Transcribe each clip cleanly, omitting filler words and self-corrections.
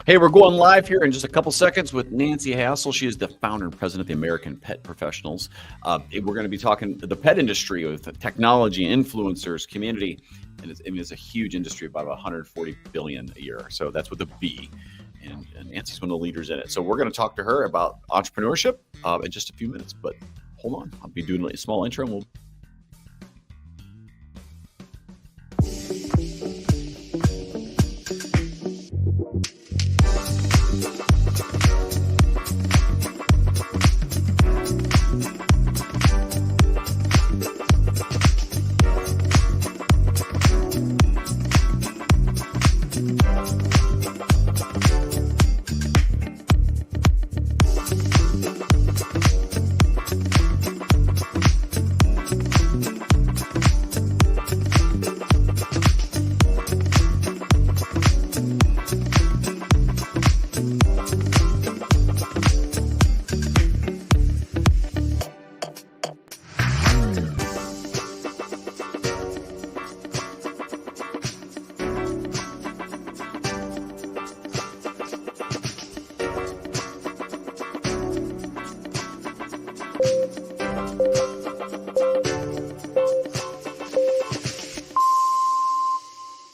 Hey, we're going live here in just a couple seconds with Nancy Hassel. She is the founder and president of the American Pet Professionals. We're going to be talking the pet industry with technology, influencers, community, and it's a huge industry, about 140 billion a year. So that's with a B, and Nancy's one of the leaders in it. So we're going to talk to her about entrepreneurship in just a few minutes. But hold on, I'll be doing a small intro, and we'll.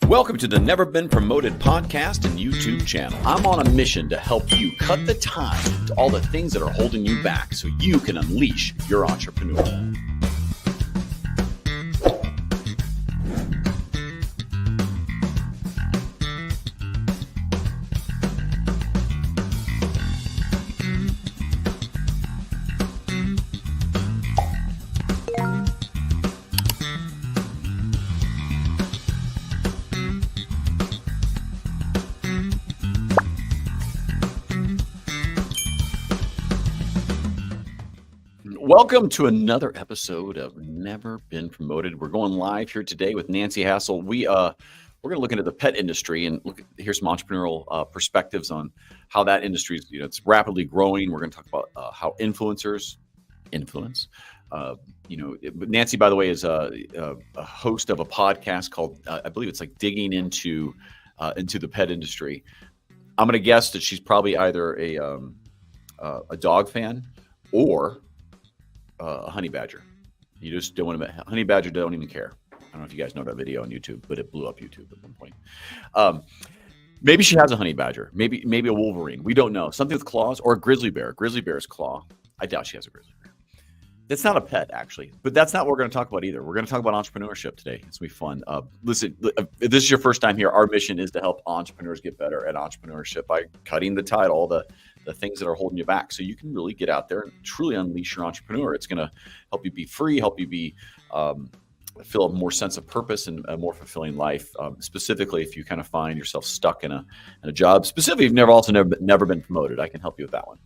Welcome to the Never Been Promoted podcast and YouTube channel. I'm on a mission to help you cut the time to all the things that are holding you back so you can unleash your entrepreneur. Welcome to another episode of Never Been Promoted. We're going live here today with Nancy Hassel. We're going to look into the pet industry and here's some entrepreneurial perspectives on how that industry is. It's rapidly growing. We're going to talk about how influencers influence. Nancy, by the way, is a host of a podcast called I believe it's like digging into the pet industry. I'm going to guess that she's probably either a dog fan or a honey badger. You just don't want to. Honey badger don't even care. I don't know if you guys know that video on YouTube, but it blew up YouTube at one point. Maybe she has a honey badger. Maybe a wolverine. We don't know. Something with claws or a grizzly bear. Grizzly bear's claw. I doubt she has a grizzly bear. That's not a pet, actually. But that's not what we're going to talk about either. We're going to talk about entrepreneurship today. It's going to be fun. Listen, if this is your first time here, our mission is to help entrepreneurs get better at entrepreneurship by cutting the tide, all the things that are holding you back, so you can really get out there and truly unleash your entrepreneur. It's going to help you be free, help you be feel a more sense of purpose and a more fulfilling life. Specifically, if you kind of find yourself stuck in a job, specifically, if you've never been promoted, I can help you with that one.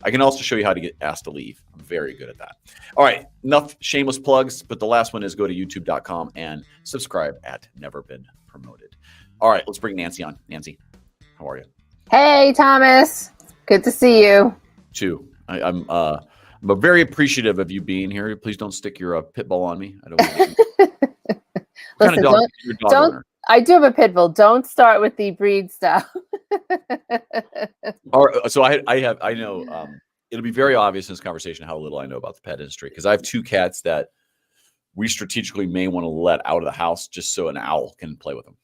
I can also show you how to get asked to leave. I'm very good at that. All right, enough shameless plugs, but the last one is go to youtube.com and subscribe at Never Been Promoted. All right, let's bring Nancy on. Nancy, how are you? Hey, Thomas. Good to see you. Too. I'm very appreciative of you being here. Please don't stick your pit bull on me. I don't want to. Listen, don't. I do have a pit bull. Don't start with the breed stuff. All right, so I know it'll be very obvious in this conversation how little I know about the pet industry, because I have two cats that we strategically may want to let out of the house just so an owl can play with them.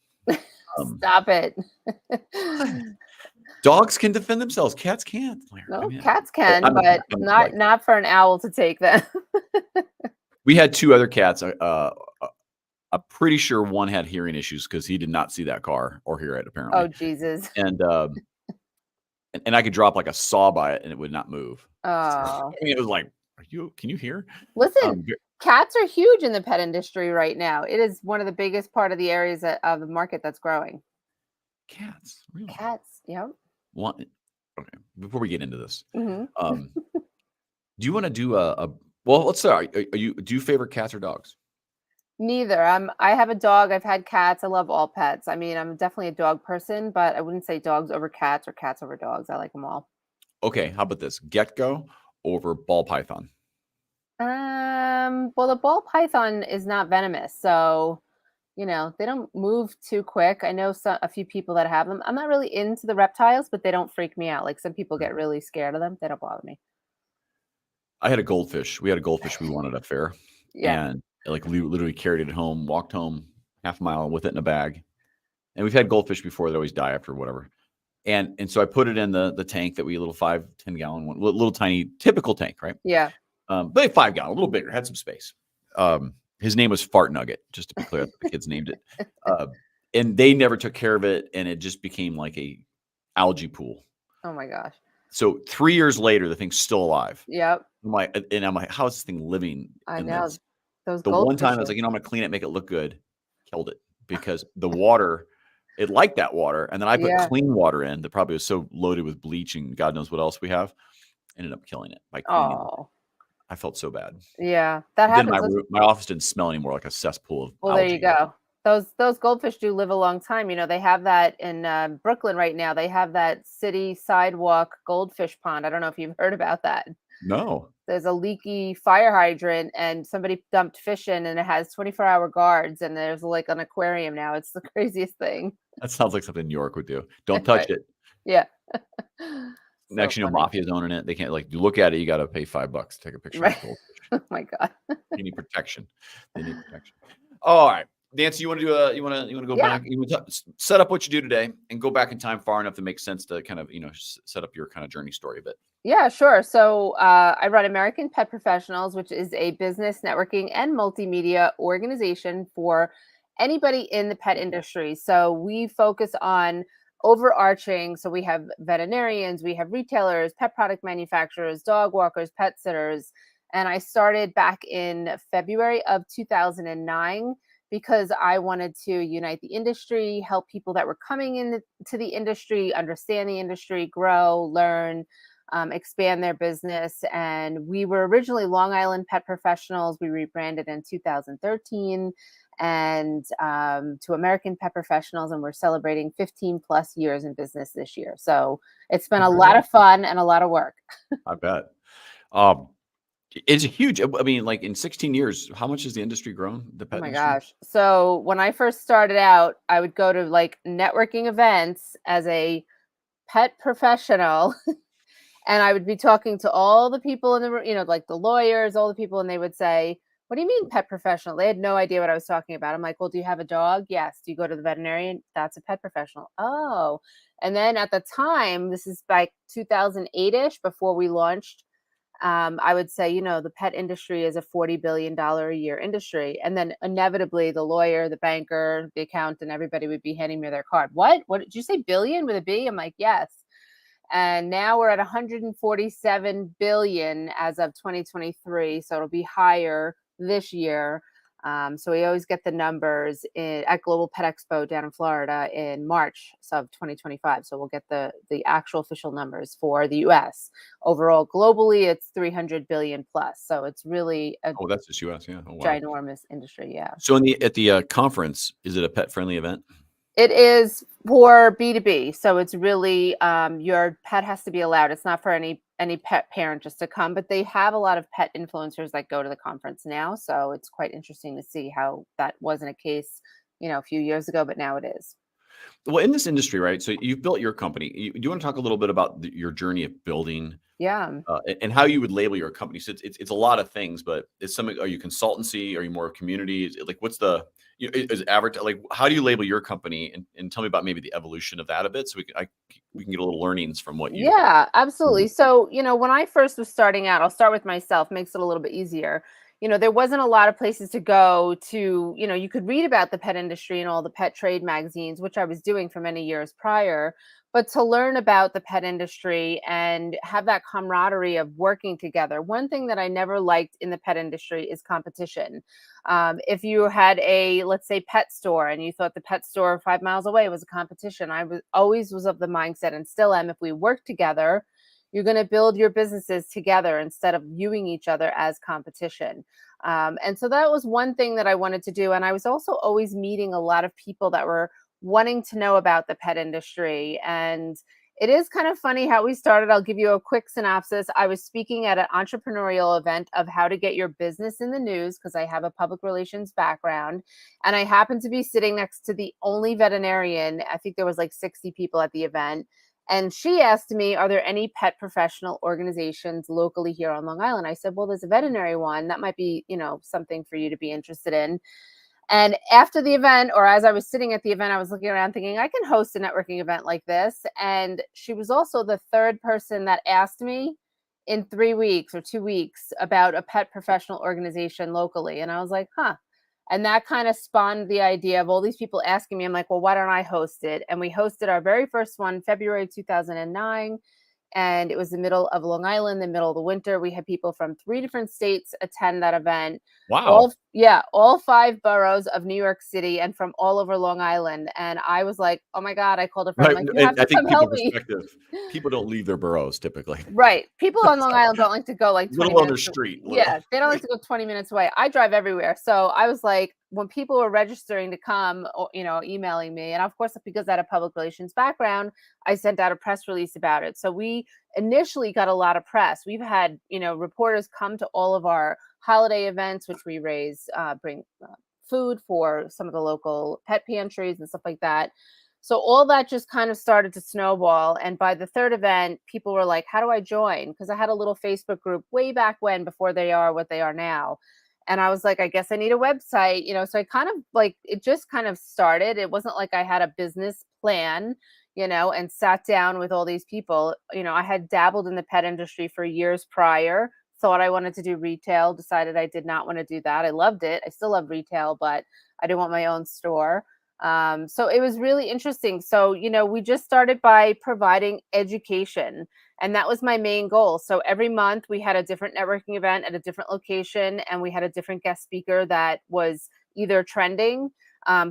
Stop it. Dogs can defend themselves. Cats can't. No, cats can, but not for an owl to take them. We had two other cats. I'm pretty sure one had hearing issues because he did not see that car or hear it, apparently. Oh, Jesus. And I could drop like a saw by it and it would not move. Oh. It was like, can you hear? Listen, cats are huge in the pet industry right now. It is one of the biggest part of the areas of the market that's growing. Cats, really? Cats, yep. Okay, before we get into this, Mm-hmm. do you want to do well, let's start. Do you favor cats or dogs? Neither. I have a dog. I've had cats. I love all pets. I mean, I'm definitely a dog person, but I wouldn't say dogs over cats or cats over dogs. I like them all. Okay, how about this? Gecko over ball python? Well, the ball python is not venomous, so They don't move too quick. I know a few people that have them. I'm not really into the reptiles, but they don't freak me out. Like some people get really scared of them. They don't bother me. I had a goldfish. We had a goldfish we wanted at a fair, Yeah. and like literally carried it home, walked home half a mile with it in a bag. And we've had goldfish before that always die after whatever. And so I put it in the tank that we little 5-10 gallon one, little tiny typical tank, right? Yeah. But 5 gallon, a little bigger, had some space. His name was Fart Nugget, just to be clear. The kids named it. And they never took care of it, and it just became like a algae pool. Oh my gosh. So 3 years later, the thing's still alive. Yep. I'm like, how is this thing living I in know. this? Those The one time I was goldfish. like, I'm gonna clean it, make it look good, killed it because the water, it liked that water, and then I put Yeah. clean water in that probably was so loaded with bleach and God knows what else we have, ended up killing it by cleaning it. Oh. I felt so bad. Yeah. That Then happens. my office didn't smell anymore like a cesspool of Well, there you algae. go. Those goldfish do live a long time. They have that in Brooklyn right now. They have that city sidewalk goldfish pond. I don't know if you've heard about that. No, There's a leaky fire hydrant, and somebody dumped fish in, and it has 24-hour guards. And there's like an aquarium now. It's the craziest thing. that sounds like something New York would do. Don't touch Right? it. Yeah. So Next, funny. mafia's owning it. They can't like you look at it, you got to pay $5 to take a picture of Right. the gold. Oh my god. You need protection. They need protection. All right. Nancy, you want to do you want to go Yeah. back, you want to set up what you do today and go back in time far enough to make sense to kind of, set up your kind of journey story a bit. Yeah, sure. So I run American Pet Professionals, which is a business networking and multimedia organization for anybody in the pet industry. So we focus on overarching. So we have veterinarians, we have retailers, pet product manufacturers, dog walkers, pet sitters. And I started back in February of 2009 because I wanted to unite the industry, help people that were coming into the industry, understand the industry, grow, learn, expand their business. And we were originally Long Island Pet Professionals. We rebranded in 2013 and to American Pet Professionals, and we're celebrating 15 plus years in business this year. So it's been a lot of fun and a lot of work. I bet. Um, it's a huge, I mean, like in 16 years, how much has the industry grown, the Oh pet my industry? gosh. So when I first started out, I would go to like networking events as a pet professional. And I would be talking to all the people in the room, like the lawyers, all the people, and they would say, "What do you mean pet professional?" They had no idea what I was talking about. I'm like, "Well, do you have a dog?" "Yes." "Do you go to the veterinarian?" "That's a pet professional." "Oh." And then at the time, this is like 2008-ish, before we launched, I would say, the pet industry is a $40 billion a year industry. And then inevitably the lawyer, the banker, the accountant, everybody would be handing me their card. What did you say, billion with a B? I'm like, yes. And now we're at 147 billion as of 2023, so it'll be higher this year. So we always get the numbers at Global Pet Expo down in Florida in March of 2025. So we'll get the actual official numbers for the US. Overall, globally, it's 300 billion plus. So it's really a Oh, that's just US. Yeah. Oh, wow. ginormous industry. Yeah. So at the conference, is it a pet friendly event? It is for B2B. So it's really your pet has to be allowed. It's not for any pet parent just to come, but they have a lot of pet influencers that go to the conference now. So it's quite interesting to see how that wasn't a case, a few years ago, but now it is. Well, in this industry, right? So you've built your company. Do you want to talk a little bit about your journey of building Yeah. and how you would label your company? So it's a lot of things, but it's something. Are you consultancy? Are you more community? Like, what's the is average? Like, how do you label your company? And tell me about maybe the evolution of that a bit, so we can get a little learnings from what you. Yeah, absolutely. So, when I first was starting out, I'll start with myself, makes it a little bit easier. There wasn't a lot of places to go to, you could read about the pet industry and all the pet trade magazines, which I was doing for many years prior. But to learn about the pet industry and have that camaraderie of working together, one thing that I never liked in the pet industry is competition. If you had let's say, pet store, and you thought the pet store 5 miles away was a competition, I was always was of the mindset, and still am, if we work together, you're going to build your businesses together instead of viewing each other as competition. And so that was one thing that I wanted to do. And I was also always meeting a lot of people that were wanting to know about the pet industry. And It is kind of funny how we started. I'll give you a quick synopsis. I was speaking at an entrepreneurial event of how to get your business in the news because I have a public relations background. And I happened to be sitting next to the only veterinarian. I think there was like 60 people at the event. And she asked me, are there any pet professional organizations locally here on Long Island? I said, well, there's a veterinary one. That might be, something for you to be interested in. And after the event, or as I was sitting at the event, I was looking around thinking, I can host a networking event like this. And she was also the third person that asked me in 3 weeks or 2 weeks about a pet professional organization locally. And I was like, huh. And that kind of spawned the idea of all these people asking me. I'm like, well, why don't I host it? And we hosted our very first one, February 2009, and it was the middle of Long Island, the middle of the winter. We had people from 3 different states attend that event. Wow. All 5 boroughs of New York City and from all over Long Island. And I was like, "Oh my God," I called a friend. I'm Right. like, "You have And I to think come people help me." perspective, people don't leave their boroughs typically. Right. People on Long So, Island don't like to go like 20 little on their minutes. street, little. Yeah, they don't like to go 20 minutes away. I drive everywhere. So I was like, when people were registering to come, or, emailing me, and of course, because I had a public relations background, I sent out a press release about it. So we initially got a lot of press. We've had, reporters come to all of our holiday events, which we bring food for some of the local pet pantries and stuff like that. So all that just kind of started to snowball. And by the third event, people were like, how do I join? Because I had a little Facebook group way back when, before they are what they are now. And I was like, I guess I need a website, So I kind of like, it just kind of started. It wasn't like I had a business plan, and sat down with all these people. I had dabbled in the pet industry for years prior, thought I wanted to do retail, decided I did not want to do that. I loved it. I still love retail, but I didn't want my own store. So it was really interesting. So, we just started by providing education, and that was my main goal. So every month we had a different networking event at a different location, and we had a different guest speaker that was either trending,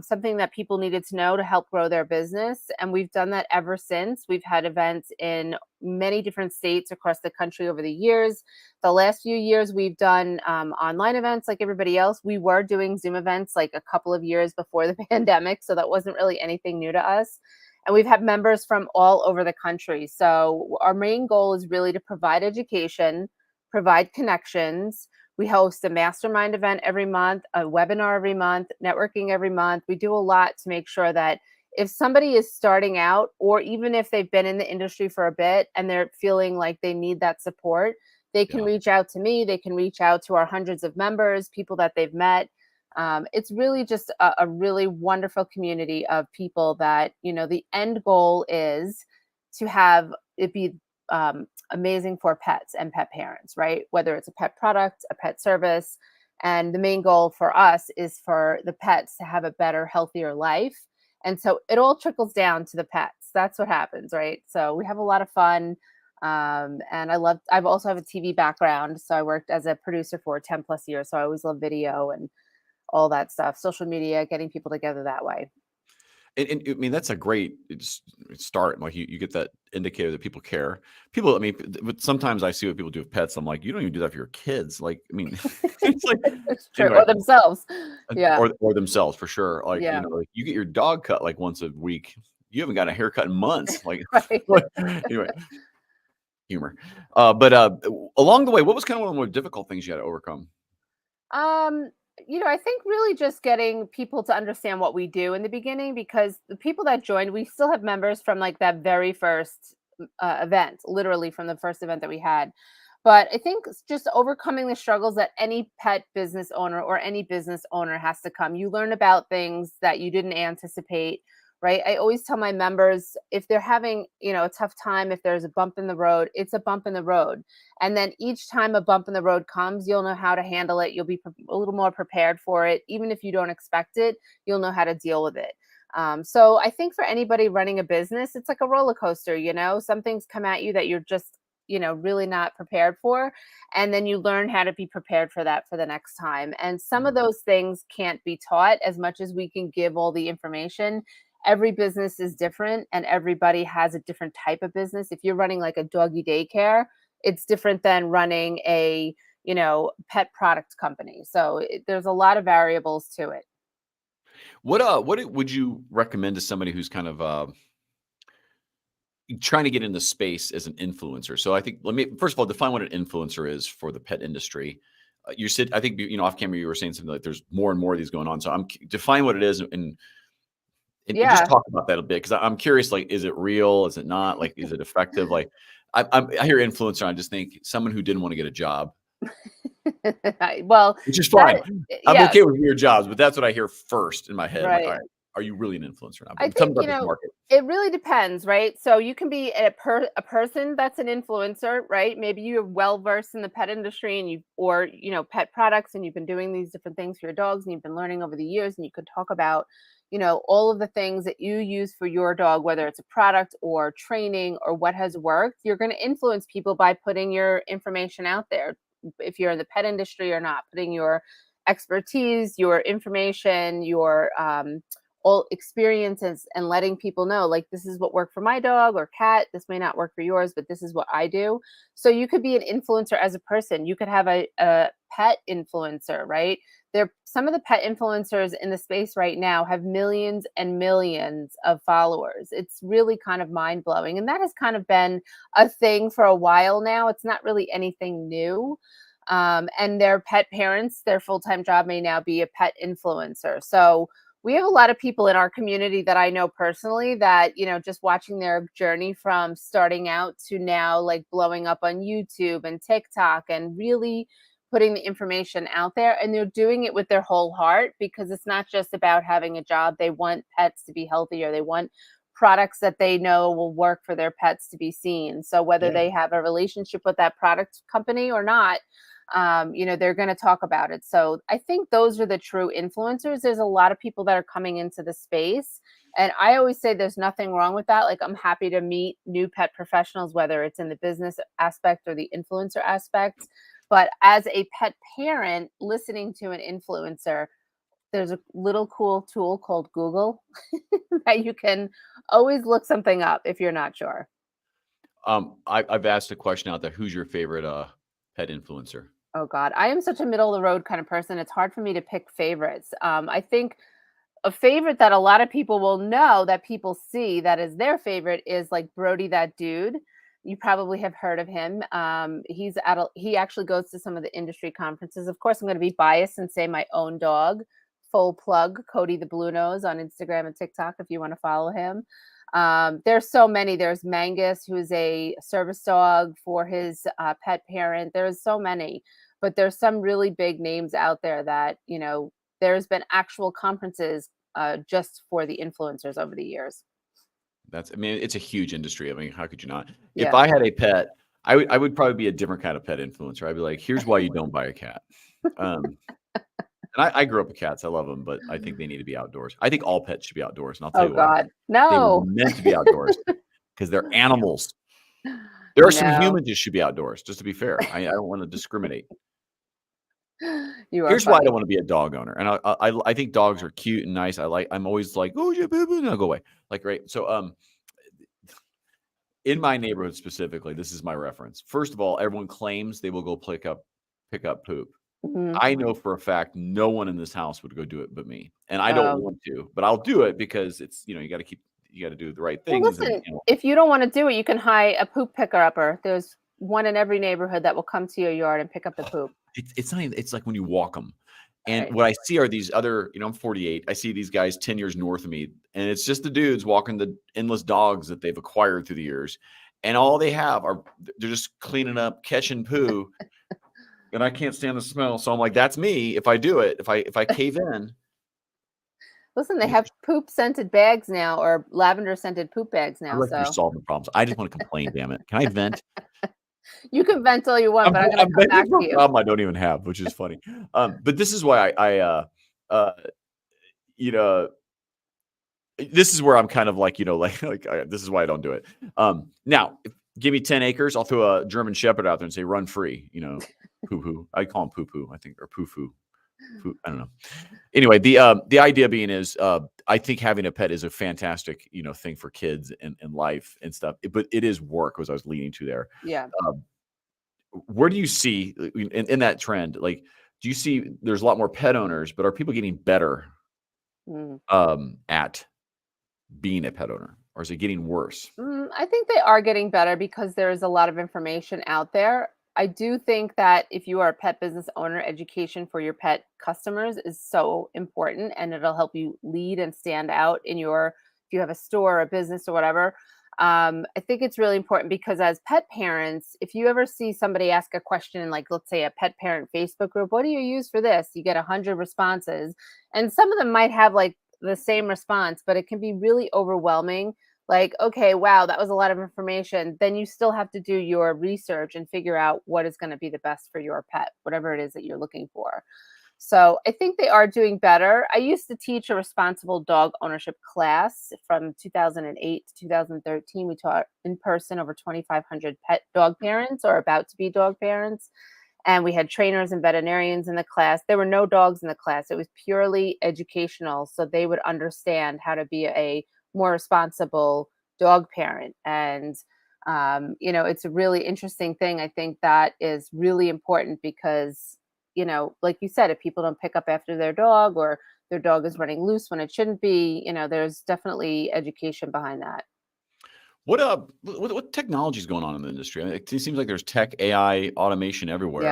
something that people needed to know to help grow their business. And we've done that ever since. We've had events in many different states across the country over the years. The last few years, we've done online events like everybody else. We were doing Zoom events like a couple of years before the pandemic, so that wasn't really anything new to us. And we've had members from all over the country. So our main goal is really to provide education, provide connections. We host a mastermind event every month, a webinar every month, networking every month. We do a lot to make sure that if somebody is starting out, or even if they've been in the industry for a bit and they're feeling like they need that support, they can Yeah. reach out to me. They can reach out to our hundreds of members, people that they've met. It's really just a really wonderful community of people that, the end goal is to have it be amazing for pets and pet parents, right? Whether it's a pet product, a pet service. And the main goal for us is for the pets to have a better, healthier life. And so it all trickles down to the pets. That's what happens, right? So we have a lot of fun. And I've also have a TV background. So I worked as a producer for 10 plus years. So I always love video and all that stuff, social media, getting people together that way. And I mean, that's a great start. Like you get that indicator that people care. People, I mean, but sometimes I see what people do with pets. I'm like, you don't even do that for your kids. Like, I mean, it's like, It's true. anyway, Or themselves. Yeah. or themselves for sure. Like, Yeah. like you get your dog cut like once a week. You haven't got a haircut in months. Like, Right. anyway, humor. But along the way, what was kind of one of the more difficult things you had to overcome? Um, I think really just getting people to understand what we do in the beginning, because the people that joined, we still have members from like that very first event, literally from the first event that we had. But I think it's just overcoming the struggles that any pet business owner or any business owner has to come. You learn about things that you didn't anticipate, right? I always tell my members, if they're having, a tough time, if there's a bump in the road, it's a bump in the road. And then each time a bump in the road comes, you'll know how to handle it. You'll be a little more prepared for it. Even if you don't expect it, you'll know how to deal with it. So I think for anybody running a business, it's like a roller coaster. Some things come at you that you're just, really not prepared for. And then you learn how to be prepared for that for the next time. And some of Mhm. those things can't be taught as much as we can give all the information. Every business is different and everybody has a different type of business. If you're running like a doggy daycare, it's different than running a, pet product company. So there's a lot of variables to it. What would you recommend to somebody who's kind of trying to get in the space as an influencer. So I think let me first of all define what an influencer is for the pet industry. You said I think off camera you were saying something like there's more and more of these going on. So define what it is and just Yeah. talk about that a bit because I'm curious. Like, is it real? Is it not? Like, is it effective? Like, I hear influencer. I just think someone who didn't want to get a job, Well, which is that fine. I'm yeah, okay with weird jobs, but that's what I hear first in my head. I'm like, all right. right, are you really an influencer now? I But tell me think, about this market. it really depends, right? So you can be a person that's an influencer, right? Maybe you're well versed in the pet industry and pet products, and you've been doing these different things for your dogs and you've been learning over the years, and you could talk about, all of the things that you use for your dog, whether it's a product or training or what has worked. You're going to influence people by putting your information out there. If you're in the pet industry or not, putting your expertise, your information, your all experiences, and letting people know, like, this is what worked for my dog or cat, this may not work for yours, but this is what I do. So you could be an influencer as a person. You could have a pet influencer, right? There, some of the pet influencers in the space right now have millions and millions of followers. It's really kind of mind-blowing, and that has kind of been a thing for a while now. It's not really anything new. And their pet parents, their full-time job may now be a pet influencer. So we have a lot of people in our community that I know personally that, just watching their journey from starting out to now, like, blowing up on YouTube and TikTok and really putting the information out there. And they're doing it with their whole heart because it's not just about having a job. They want pets to be healthier. They want products that they know will work for their pets to be seen. So whether Yeah. they have a relationship with that product company or not, they're going to talk about it. So I think those are the true influencers. There's a lot of people that are coming into the space. And I always say there's nothing wrong with that. Like, I'm happy to meet new pet professionals, whether it's in the business aspect or the influencer aspect. But as a pet parent, listening to an influencer, there's a little cool tool called Google that you can always look something up if you're not sure. I've asked a question out there. Who's your favorite pet influencer? Oh God, I am such a middle of the road kind of person. It's hard for me to pick favorites. I think a favorite that a lot of people will know that people see that is their favorite is like Brody that dude. You probably have heard of him. He actually goes to some of the industry conferences. Of course, I'm going to be biased and say my own dog. Full plug, Cody the Blue Nose on Instagram and TikTok if you want to follow him. There's so many. There's Mangus, who's a service dog for his pet parent. There's so many, but there's some really big names out there that, there's been actual conferences just for the influencers over the years. I mean, it's a huge industry. I mean, how could you not? If Yeah. I had a pet, I would probably be a different kind of pet influencer. I'd be like, here's why you don't buy a cat. Um, and I grew up with cats. I love them, but I think they need to be outdoors. I think all pets should be outdoors, and I'll tell Oh you why. God. They were No. meant to be outdoors because they're animals. There are some No. humans that should be outdoors, just to be fair. I don't want to discriminate. You are Here's why I funny. don't want to be a dog owner, and I think dogs are cute and nice. I'm always like, oh yeah, boo boo, no, go away. Like, right. So in my neighborhood specifically, this is my reference. First of all, everyone claims they will go pick up poop. Mhm. I know for a fact no one in this house would go do it but me, and I don't Um, want to, but I'll do it because it's you got to do the right well, things, and listen, if you don't want to do it, you can hire a poop picker upper. There's one in every neighborhood that will come to your yard and pick up the poop. it's not even, it's like when you walk them. And Right. what I see are these other, I'm 48. I see these guys 10 years north of me, and it's just the dudes walking the endless dogs that they've acquired through the years. And all they have are they're just cleaning up, catching poo, and I can't stand the smell. So I'm like, that's me if I do it. If I cave in, Listen, they I have poop scented bags now, or lavender scented poop bags now. like you're So solving problems. I just want to complain, damn it. Can I vent? you can vent all you want, but I'm going to I'm come venting back for to a you. problem I don't even have, which is funny. But this is why uh, you know, this is where I'm kind of like, this is why I don't do it. Now, give me 10 acres, I'll throw a German Shepherd out there and say, run free, poo poo. I call him poo poo, I think, or poo foo. I don't know. Anyway, the idea being is, I think having a pet is a fantastic, thing for kids and life and stuff. But it is work, as I was leading to there. Yeah. Um, where do you see in that trend? Like, do you see there's a lot more pet owners, but are people getting better Mm. at being a pet owner? or is it getting worse? I think they are getting better because there is a lot of information out there. I do think that if you are a pet business owner, education for your pet customers is so important and it'll help you lead and stand out in if you have a store, a business, or whatever. I think it's really important because as pet parents, if you ever see somebody ask a question in, like, let's say a pet parent Facebook group, what do you use for this? You get 100 responses, and some of them might have like the same response, but it can be really overwhelming. Like, okay, wow, that was a lot of information. Then you still have to do your research and figure out what is going to be the best for your pet, whatever it is that you're looking for. So I think they are doing better. I used to teach a responsible dog ownership class from 2008 to 2013. We taught in person over 2,500 pet dog parents or about to be dog parents. And we had trainers and veterinarians in the class. There were no dogs in the class. It was purely educational. So they would understand how to be a more responsible dog parent. And, it's a really interesting thing. I think that is really important because, like you said, if people don't pick up after their dog or their dog is running loose when it shouldn't be, there's definitely education behind that. What technology is going on in the industry? I mean, it seems like there's tech, AI, automation everywhere.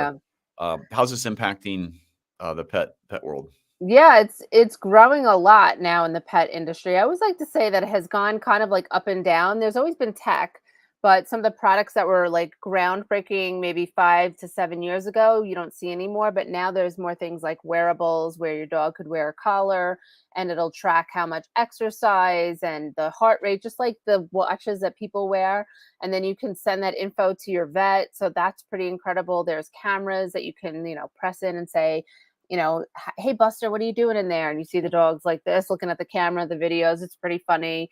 Yeah. How's this impacting the pet world? Yeah, it's growing a lot now in the pet industry. I always like to say that it has gone kind of like up and down. There's always been tech, but some of the products that were like groundbreaking maybe 5 to 7 years ago, you don't see anymore. But now there's more things like wearables where your dog could wear a collar and it'll track how much exercise and the heart rate, just like the watches that people wear. And then you can send that info to your vet. So that's pretty incredible. There's cameras that you can, press in and say, hey Buster, what are you doing in there? And you see the dogs like this looking at the camera, the videos. It's pretty funny.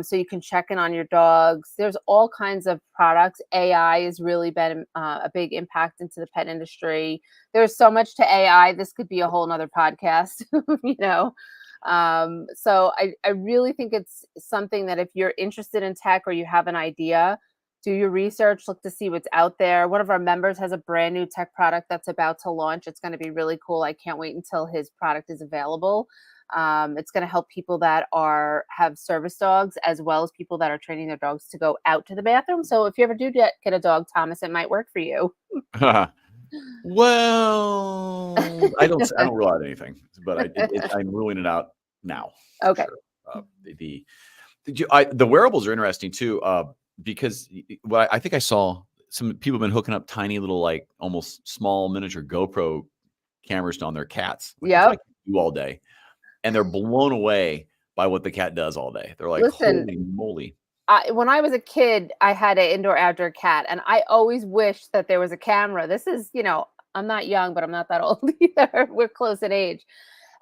So you can check in on your dogs. There's all kinds of products. AI has really been a big impact into the pet industry. There's so much to AI. This could be a whole nother podcast, you know. So I really think it's something that if you're interested in tech or you have an idea, do your research, look to see what's out there. One of our members has a brand new tech product that's about to launch. It's going to be really cool. I can't wait until his product is available. It's going to help people that have service dogs as well as people that are training their dogs to go out to the bathroom. So if you ever do get a dog, Thomas, it might work for you. Well, I don't rule out anything, but I'm ruling it out now for Okay. sure. The wearables are interesting too, because I think I saw some people have been hooking up tiny little, like almost small miniature GoPro cameras on their cats. Like, that's what I Yep. can do all day, and they're blown away by what the cat does all day. They're like, Listen, "Holy moly!" when I was a kid, I had an indoor outdoor cat, and I always wished that there was a camera. This is, I'm not young, but I'm not that old either. We're close in age.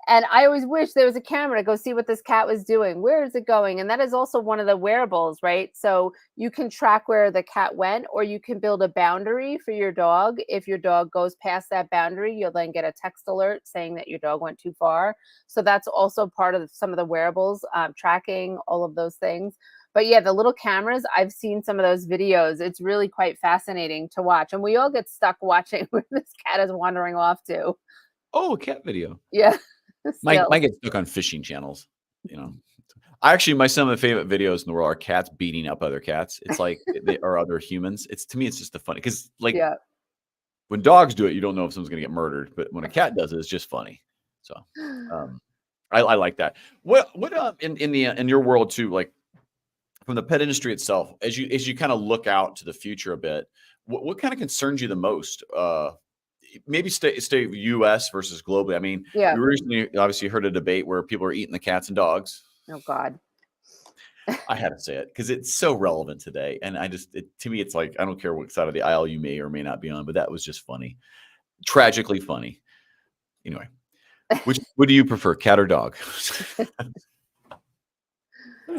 And I always wish there was a camera to go see what this cat was doing. Where is it going? And that is also one of the wearables, right? So you can track where the cat went, or you can build a boundary for your dog. If your dog goes past that boundary, you'll then get a text alert saying that your dog went too far. So that's also part of some of the wearables, tracking all of those things. But yeah, the little cameras, I've seen some of those videos. It's really quite fascinating to watch. And we all get stuck watching where this cat is wandering off to. Oh, a cat video. Yeah. Mine Still. gets stuck on fishing channels. You know, some of the favorite videos in the world are cats beating up other cats. It's like they are other humans. To me, it's just the funny because like Yeah. when dogs do it, you don't know if someone's going to get murdered, but when a cat does it, it's just funny. So, I like that. What in your world too, like from the pet industry itself, as you kind of look out to the future a bit, what kind of concerns you the most? Maybe stay U.S. versus globally. I mean, Yeah. we recently obviously heard a debate where people are eating the cats and dogs. Oh God. I had to say it because it's so relevant today, and to me, it's like I don't care what side of the aisle you may or may not be on, but that was just funny, tragically funny. Anyway, what do you prefer, cat or dog?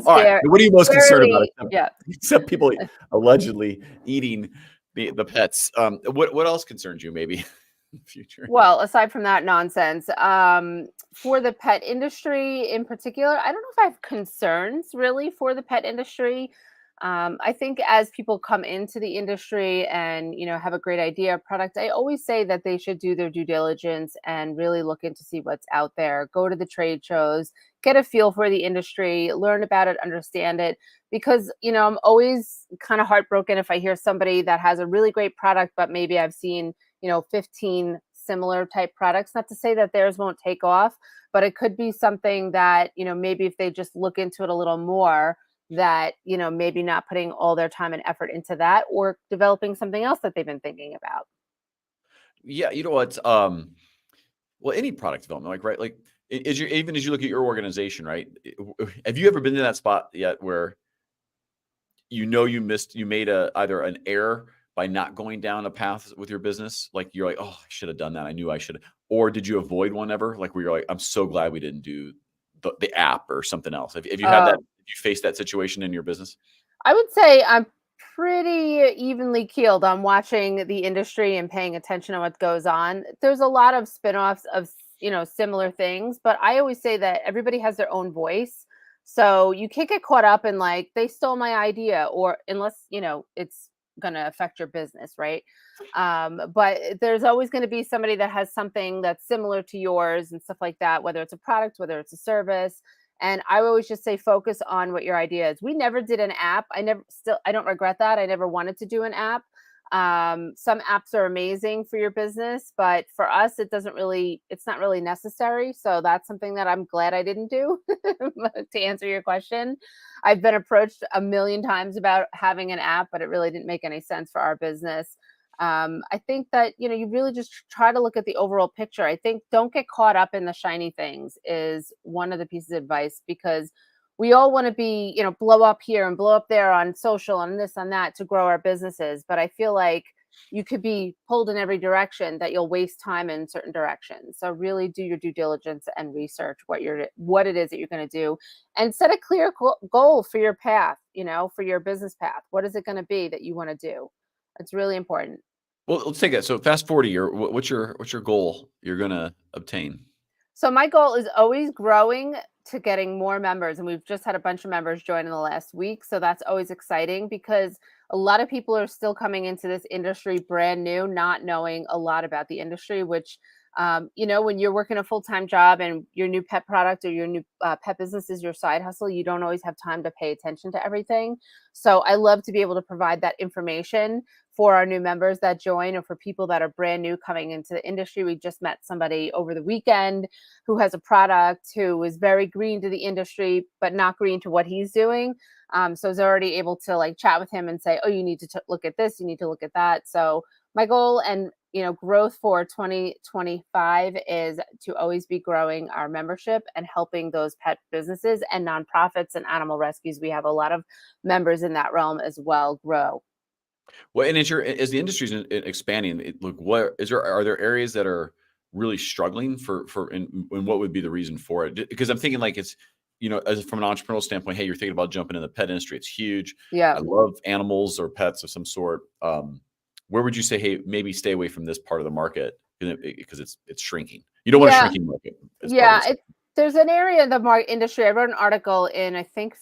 All right, what are you most concerned about? Yeah. Except people allegedly eating the pets. What else concerns you maybe in the future? Well, aside from that nonsense, for the pet industry in particular, I don't know if I have concerns really for the pet industry. I think as people come into the industry and have a great idea of product, I always say that they should do their due diligence and really look into see what's out there. Go to the trade shows, get a feel for the industry, learn about it, understand it. Because I'm always kind of heartbroken if I hear somebody that has a really great product, but maybe I've seen 15 similar type products. Not to say that theirs won't take off, but it could be something that maybe if they just look into it a little more, that maybe not putting all their time and effort into that, or developing something else that they've been thinking about. Yeah, you know what? Well, any product development, like, right, like, is your even as you look at your organization, right? Have you ever been in that spot yet where you made either an error by not going down a path with your business? Like, you're like, "Oh, I should have done that. I knew I should." Or did you avoid one ever? Like, where you're like, "I'm so glad we didn't do the app or something else." Have you had that? uh, Have you faced that situation in your business? I would say I'm pretty evenly keeled on watching the industry and paying attention to what goes on. There's a lot of spin-offs of, similar things, but I always say that everybody has their own voice. So you can't get caught up in like they stole my idea, or unless, it's going to affect your business, right? But there's always going to be somebody that has something that's similar to yours and stuff like that, whether it's a product, whether it's a service. And I always just say focus on what your idea is. We never did an app. I don't regret that. I never wanted to do an app. Some apps are amazing for your business, but for us, it's not really necessary. So that's something that I'm glad I didn't do. To answer your question, I've been approached a million times about having an app, but it really didn't make any sense for our business. I think that you really just try to look at the overall picture. I think don't get caught up in the shiny things is one of the pieces of advice, because we all want to be blow up here and blow up there on social and this and that to grow our businesses, but I feel like you could be pulled in every direction, that you'll waste time in certain directions. So really do your due diligence and research what it is that you're going to do, and set a clear goal for your path, for your business path. What is it going to be that you want to do? It's really important. Well, let's take that. So fast forward a year. What's your goal you're gonna obtain? So my goal is always growing to getting more members, and we've just had a bunch of members join in the last week, so that's always exciting, because a lot of people are still coming into this industry brand new, not knowing a lot about the industry. Which, when you're working a full-time job and your new pet product or your new pet business is your side hustle, you don't always have time to pay attention to everything. So I love to be able to provide that information for our new members that join, or for people that are brand new coming into the industry. We just met somebody over the weekend who has a product, who is very green to the industry, but not green to what he's doing. So I was already able to like chat with him and say, oh, you need to look at this, you need to look at that. So my goal and growth for 2025 is to always be growing our membership and helping those pet businesses and nonprofits and animal rescues. We have a lot of members in that realm as well grow. Well, and as the industry's expanding, look, what is there? Are there areas that are really struggling and what would be the reason for it? Because I'm thinking like it's, as from an entrepreneurial standpoint, hey, you're thinking about jumping in the pet industry. It's huge. Yeah. I love animals or pets of some sort. Where would you say, hey, maybe stay away from this part of the market because it's shrinking? You don't want a Yeah. shrinking market as part of Yeah, this. there's an area in the industry. I wrote an article in, I think,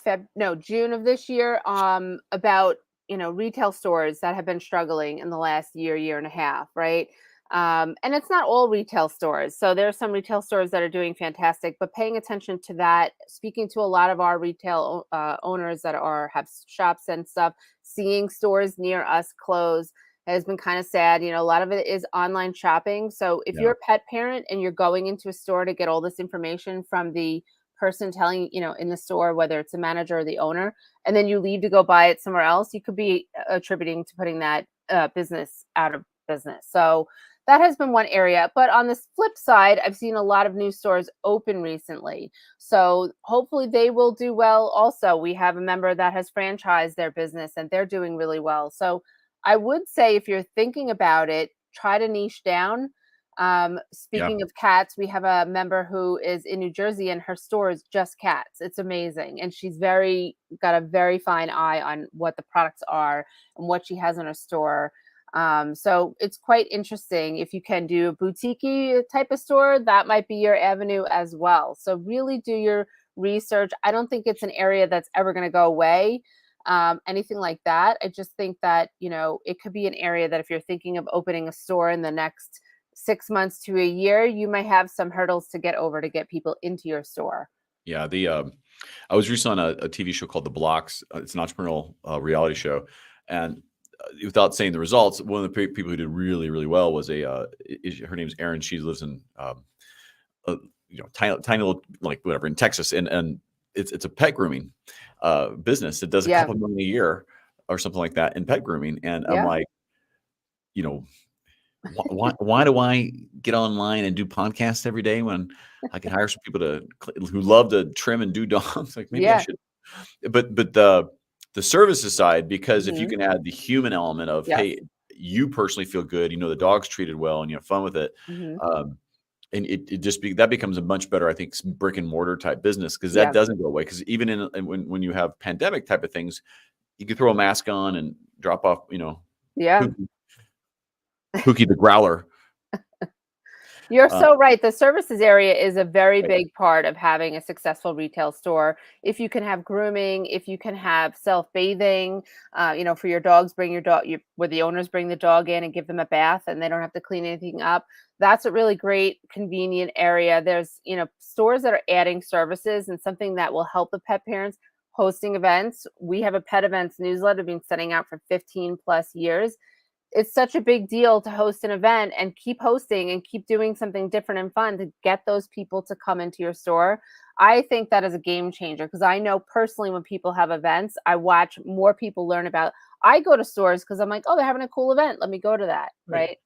June of this year, about retail stores that have been struggling in the last year and a half, right? And it's not all retail stores. So there are some retail stores that are doing fantastic, but paying attention to that, speaking to a lot of our retail owners that have shops and stuff, seeing stores near us close has been kind of sad. A lot of it is online shopping. So if Yeah. you're a pet parent and you're going into a store to get all this information from the person telling, in the store, whether it's the manager or the owner, and then you leave to go buy it somewhere else, you could be attributing to putting that business out of business. So that has been one area. But on the flip side, I've seen a lot of new stores open recently. So hopefully they will do well also. We have a member that has franchised their business and they're doing really well. So I would say if you're thinking about it, try to niche down. Yeah. Speaking of cats, we have a member who is in New Jersey and her store is just cats. It's amazing. And she's got a very fine eye on what the products are and what she has in her store. So it's quite interesting. If you can do a boutique type of store, that might be your avenue as well. So really do your research. I don't think it's an area that's ever going to go away. anything like that. I just think that, it could be an area that if you're thinking of opening a store in the next 6 months to a year, you might have some hurdles to get over to get people into your store. Yeah, I was recently on a TV show called The Blocks. It's an entrepreneurial reality show, and without saying the results, one of the people who did really, really well was her name's Erin. She lives in tiny little, like, whatever, in Texas, and it's a pet grooming business. It does a Yeah. couple million a year or something like that in pet grooming, and I'm Yeah. like, you know, why do I get online and do podcasts every day when I can hire some people who love to trim and do dogs? Like, maybe I Yeah. should. But the services side, because if you Hmm. can add the human element of, Yes. hey, you personally feel good, the dog's treated well, and you have fun with it, Hmm. and that becomes a much better, I think, brick and mortar type business, because that Yeah. doesn't go away. Because even when you have pandemic type of things, you can throw a mask on and drop off, Yeah. Pookie, Pookie the growler. You're Uh, so right. The services area is a very right, big part of having a successful retail store. If you can have grooming, if you can have self-bathing, for your dogs, bring your dog, where the owners bring the dog in and give them a bath and they don't have to clean anything up. That's a really great, convenient area. There's, stores that are adding services and something that will help the pet parents. Hosting events. We have a pet events newsletter we've been sending out for 15 plus years. It's such a big deal to host an event and keep hosting and keep doing something different and fun to get those people to come into your store. I think that is a game changer because I know personally when people have events, I watch more people learn about. I go to stores because I'm like, oh, they're having a cool event. Let me go to that. right. Right.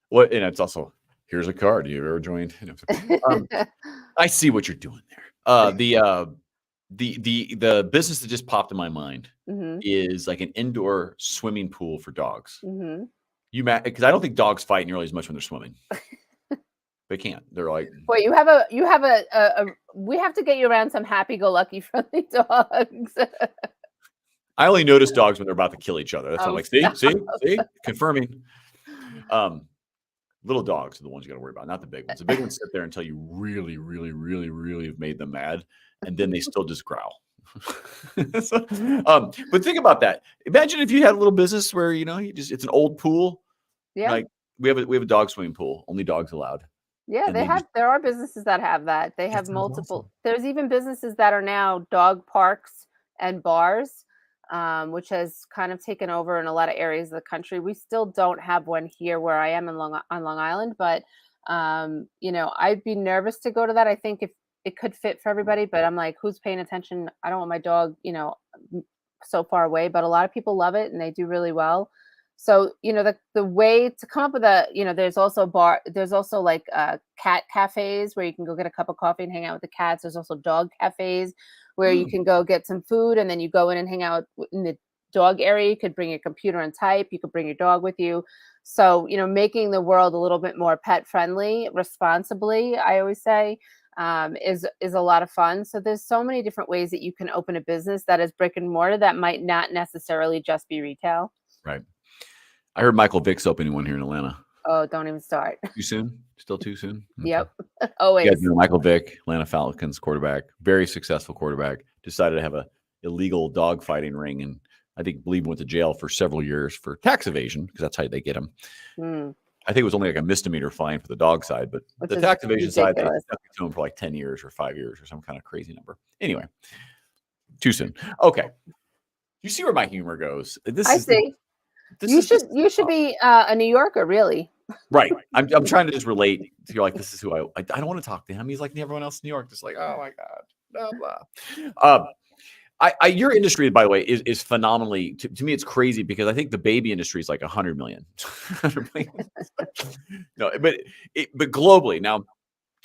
What And it's also, here's a card. You ever joined? Um, I see what you're doing there. The business that just popped in my mind Hmm. is like an indoor swimming pool for dogs. Hmm. Because I don't think dogs fight nearly as much when they're swimming. They can't. They're like, Boy, you have we have to get you around some happy-go-lucky friendly dogs. I only notice dogs when they're about to kill each other. That's why I'm Oh, like, see, stop. see, see, confirming. Um, Little dogs are the ones you got to worry about, not the big ones. The big ones sit there until you really, really, really, really have made them mad, and then they still just growl. So, but think about that. Imagine if you had a little business where it's an old pool. Yeah. Like, we have a dog swimming pool, only dogs allowed, Yeah, and they just there are businesses that have that. They that have sounds multiple awesome. there's even businesses that are now dog parks and bars, which has kind of taken over in a lot of areas of the country. We still don't have one here where I am on Long Island, but I'd be nervous to go to that. I think if it could fit for everybody, but I'm like, who's paying attention? I don't want my dog, so far away, but a lot of people love it and they do really well. So, the way to come up with there's also like cat cafes where you can go get a cup of coffee and hang out with the cats. There's also dog cafes where you Mm, can go get some food and then you go in and hang out in the dog area. You could bring your computer and type, you could bring your dog with you. So, making the world a little bit more pet friendly responsibly, I always say, is a lot of fun. So there's so many different ways that you can open a business that is brick and mortar that might not necessarily just be retail. right. I heard Michael Vick's opening one here in Atlanta. Oh, don't even start. Too soon? Still too soon? Okay. Yep. You guys Always. know Michael Vick, Atlanta Falcons quarterback, very successful quarterback, decided to have a illegal dog fighting ring, and I believe went to jail for several years for tax evasion, because that's how they get him. Mm, I think it was only like a misdemeanor fine for the dog side, but which the is tax evasion side, they ridiculous. stuck it to him for like 10 years or 5 years or some kind of crazy number. Anyway, too soon. Okay. You see where my humor goes. This I is see. this is just You should be a New Yorker, really. right. I'm trying to just relate to, you're like, this is who I don't want to talk to him. He's like everyone else in New York, just like, oh my God, blah blah. Your industry, by the way, is phenomenally, to me, it's crazy, because I think the baby industry is like 100 million. 100 million. No, but globally. Now,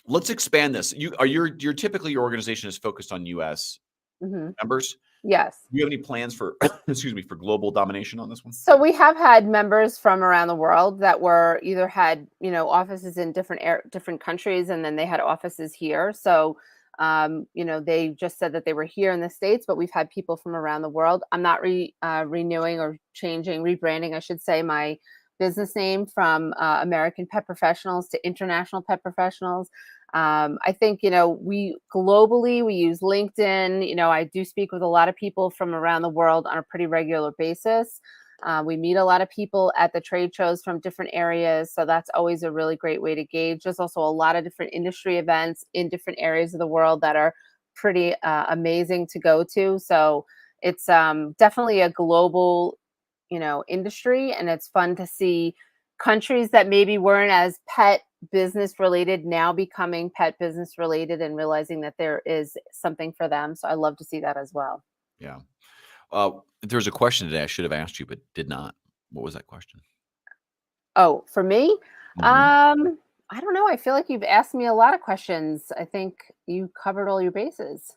let's expand this. You're typically, your organization is focused on US Hmm. members. Yes. Do you have any plans for excuse me, for global domination on this one? So we have had members from around the world that were either had, offices in different countries, and then they had offices here. So, they just said that they were here in the States, but we've had people from around the world. I'm not renewing or rebranding, I should say, my business name from American Pet Professionals to International Pet Professionals. I think, we globally, we use LinkedIn. I do speak with a lot of people from around the world on a pretty regular basis. We meet a lot of people at the trade shows from different areas. So that's always a really great way to gauge. There's also a lot of different industry events in different areas of the world that are pretty amazing to go to. So it's definitely a global, industry. And it's fun to see countries that maybe weren't as pet business related now becoming pet business related and realizing that there is something for them. So I love to see that as well. Yeah. There's a question today I should have asked you, but did not. What was that question? Oh, for me? Mhm. I don't know. I feel like you've asked me a lot of questions. I think you covered all your bases.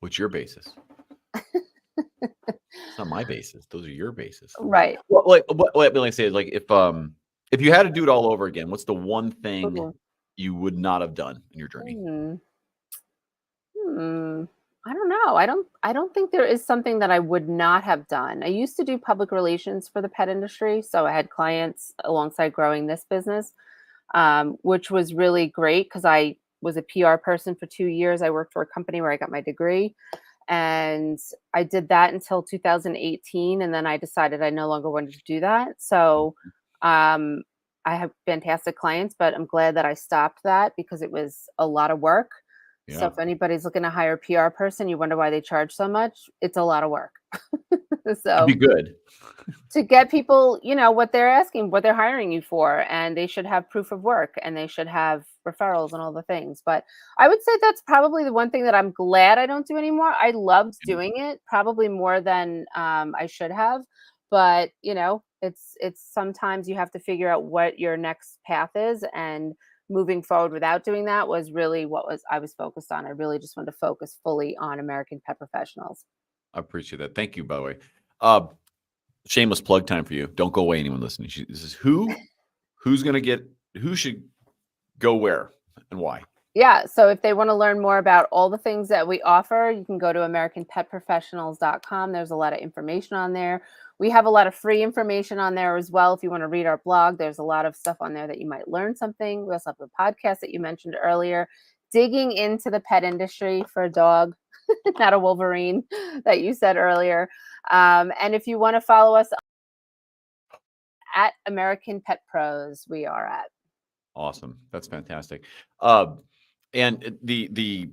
What's your basis? It's not my basis. Those are your bases. Right. Well, what I say is like if you had to do it all over again, what's the one thing Mhm. you would not have done in your journey? Hmm. Hmm. I don't know. I don't think there is something that I would not have done. I used to do public relations for the pet industry, so I had clients alongside growing this business, which was really great because I was a PR person for 2 years. I worked for a company where I got my degree, and I did that until 2018, and then I decided I no longer wanted to do that. So, um, I have fantastic clients, but I'm glad that I stopped that because it was a lot of work. So Yeah. if anybody's looking to hire a PR person, you wonder why they charge so much. It's a lot of work. To So be good. to get people, what they're asking, what they're hiring you for, and they should have proof of work and they should have referrals and all the things. But I would say that's probably the one thing that I'm glad I don't do anymore. I loved Yeah. doing it probably more than I should have, but it's sometimes you have to figure out what your next path is, and moving forward without doing that was really what was I was focused on. I really just wanted to focus fully on American pet professionals. I appreciate that. Thank you, by the way. Uh, Shameless plug time for you. Don't go away, anyone listening. This is who's gonna get who should go where and why. Yeah, so if they want to learn more about all the things that we offer, you can go to americanpetprofessionals.com. There's a lot of information on there. We have a lot of free information on there as well. If you want to read our blog, there's a lot of stuff on there that you might learn something. We also have a podcast that you mentioned earlier, digging into the pet industry for a dog, not a Wolverine, that you said earlier. And if you want to follow us at American Pet Pros, we are at. Awesome. That's fantastic. Uh, and the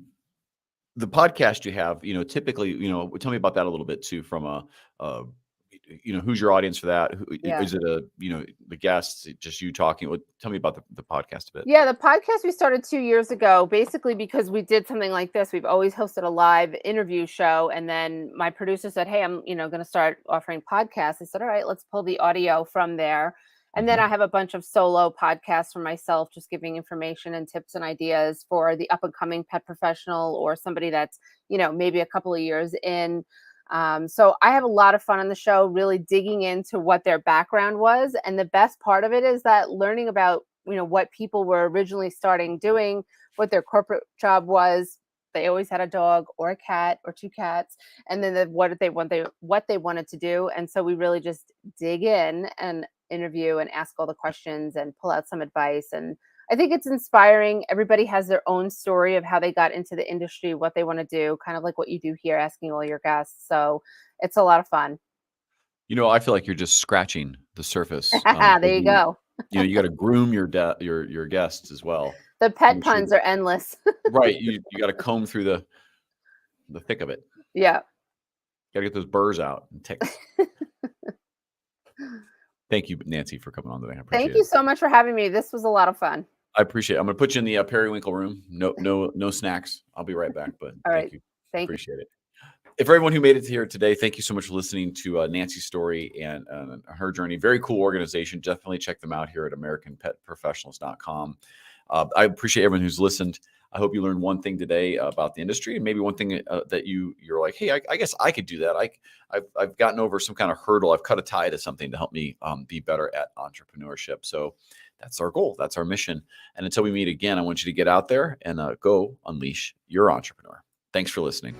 podcast you have, typically, tell me about that a little bit too. From uh, who's your audience for that? Who, Yeah. is it the guests, just you talking? Tell me about the podcast a bit. Yeah, the podcast we started 2 years ago, basically because we did something like this. We've always hosted a live interview show, and then my producer said, "Hey, I'm, going to start offering podcasts." I said, "All right, let's pull the audio from there." And then Mhm. I have a bunch of solo podcasts for myself, just giving information and tips and ideas for the up and coming pet professional or somebody that's, maybe a couple of years in. So I have a lot of fun on the show, really digging into what their background was. And the best part of it is that learning about, what people were originally starting doing, what their corporate job was. They always had a dog or a cat or two cats, and then what they wanted to do. And so we really just dig in and interview and ask all the questions and pull out some advice. And I think it's inspiring. Everybody has their own story of how they got into the industry, what they want to do, kind of like what you do here, asking all your guests. So it's a lot of fun. I feel like you're just scratching the surface. There you go. You got to groom your guests as well The to pet make sure puns that are endless. right. You got to comb through the thick of it. Yeah. Got to get those burrs out and ticks. Thank you, Nancy, for coming on today. I Thank appreciate you it. so much for having me. This was a lot of fun. I appreciate it. I'm going to put you in the periwinkle room. No snacks. I'll be right back. But All thank right. you. Thank you. Appreciate it. And for everyone who made it here today, thank you so much for listening to Nancy's story and her journey. Very cool organization. Definitely check them out here at AmericanPetProfessionals.com. I appreciate everyone who's listened. I hope you learned one thing today about the industry, and maybe one thing that you're like, hey, I guess I could do that. I've gotten over some kind of hurdle. I've cut a tie to something to help me be better at entrepreneurship. So that's our goal. That's our mission. And until we meet again, I want you to get out there and go unleash your entrepreneur. Thanks for listening.